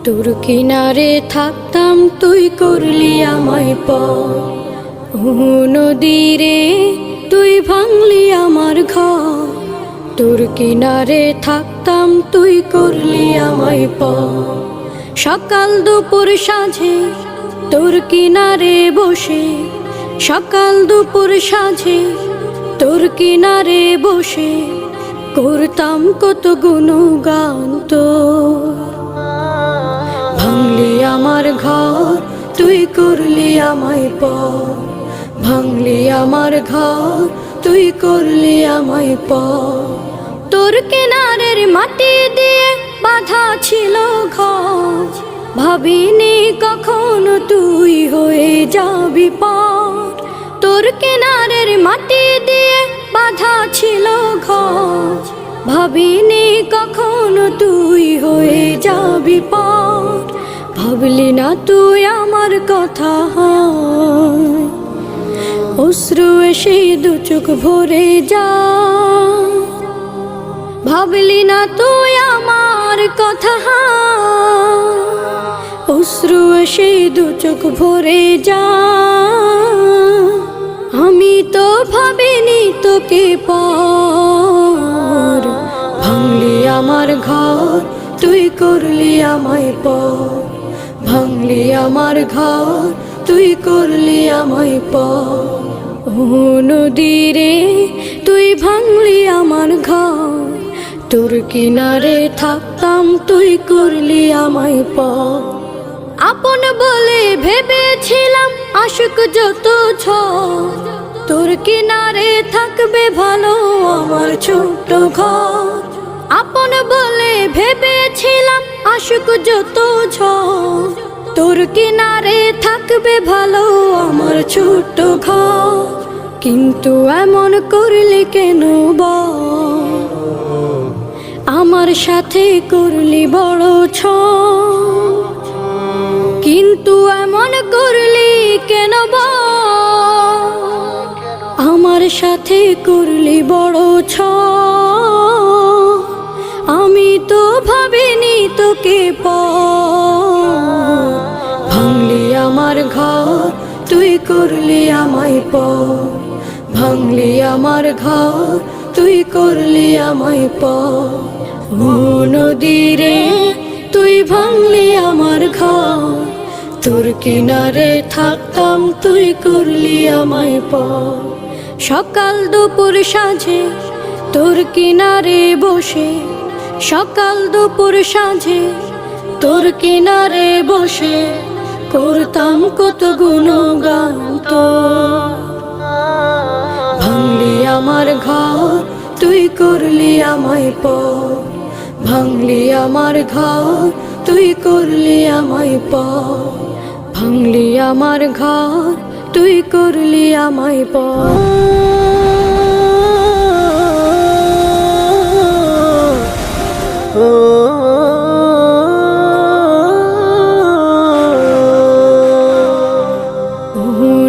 তোর কিনারে থাকতাম তুই করলি আমায় পর। নদীরে তুই ভাঙলি আমার ঘর। তোর কিনারে থাকতাম তুই করলি আমায় পর। সকাল দুপুর সাঁঝে তোর কিনারে বসে, সকাল দুপুর সাঁঝে তোর কিনারে বসে করতাম কত গুণগান তোর। ভাঙলি আমার ঘর তুই করলি আমায় পর। ভাঙলি আমার ঘর তুই করলি আমায় পর। তোর কিনারের মাটি দিয়ে বাঁধা ছিল ঘর, ভাবিনি কখনো তুই হয়ে যাবি পার। তোর কিনারের মাটি দিয়ে বাঁধা ছিল ঘর, ভাবিনি কখনো তুই হয়ে যাবি পার। ভাবলি না তুই আমার কথা, অশ্রু এসে দু চোখ ভরে যা। ভাবলি না তুই আমার কথা, অশ্রু এসে দু চোখ ভরে যা। আমি তো ভাবিনি তোকে পার। ভাঙলি আমার ঘর তুই করলি আমায় পর। ভাঙলি আমার ঘর তুই করলি আমায় পর। নদীরে তুই ভাঙলি আমার ঘর। তোর কিনারে থাকতাম তুই করলি আমায় পর। আপন বলে ভেবেছিলাম আশুক যত ঝড়, তোর কিনারে থাকবে ভালো আমার ছোট্ট ঘর। আপন বলে ভেবেছিলাম আশুক যত ঝড়, তোর কিনারে থাকবে ভালো আমার ছোট্ট ঘর। কিন্তু এমন করলি কেন বল, আমার সাথে করলি বড় ছল। কিন্তু এমন করলি কেন বল, আমার সাথে করলি বড় ছল। আমি তো ভাবিনি তোকে পর। ভাঙলি আমার ঘর তুই করলি আমায় পর। ভাঙলি আমার ঘর তুই করলি আমায় পর। নদীরে তুই ভাঙলি আমার ঘর। তোর কিনারে থাকতাম তুই করলি আমায় পর। সকাল দুপুর সাঁঝে তোর কিনারে বসে, সকাল দুপুর সাঁঝে তোর কিনারে বসে করতাম কত গুণগান তোর। ভাঙলি আমার ঘর তুই করলি আমায় পর। ভাঙলি আমার ঘর তুই করলি আমায় পর। ভাঙলি আমার ঘর তুই করলি আমায় পর।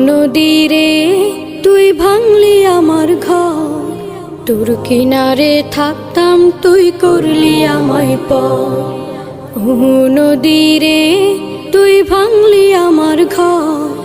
নদীরে তুই ভাঙলি আমার ঘর। তোর কিনারে থাকতাম তুই করলি আমায় পর। নদীরে তুই ভাঙলি আমার ঘর।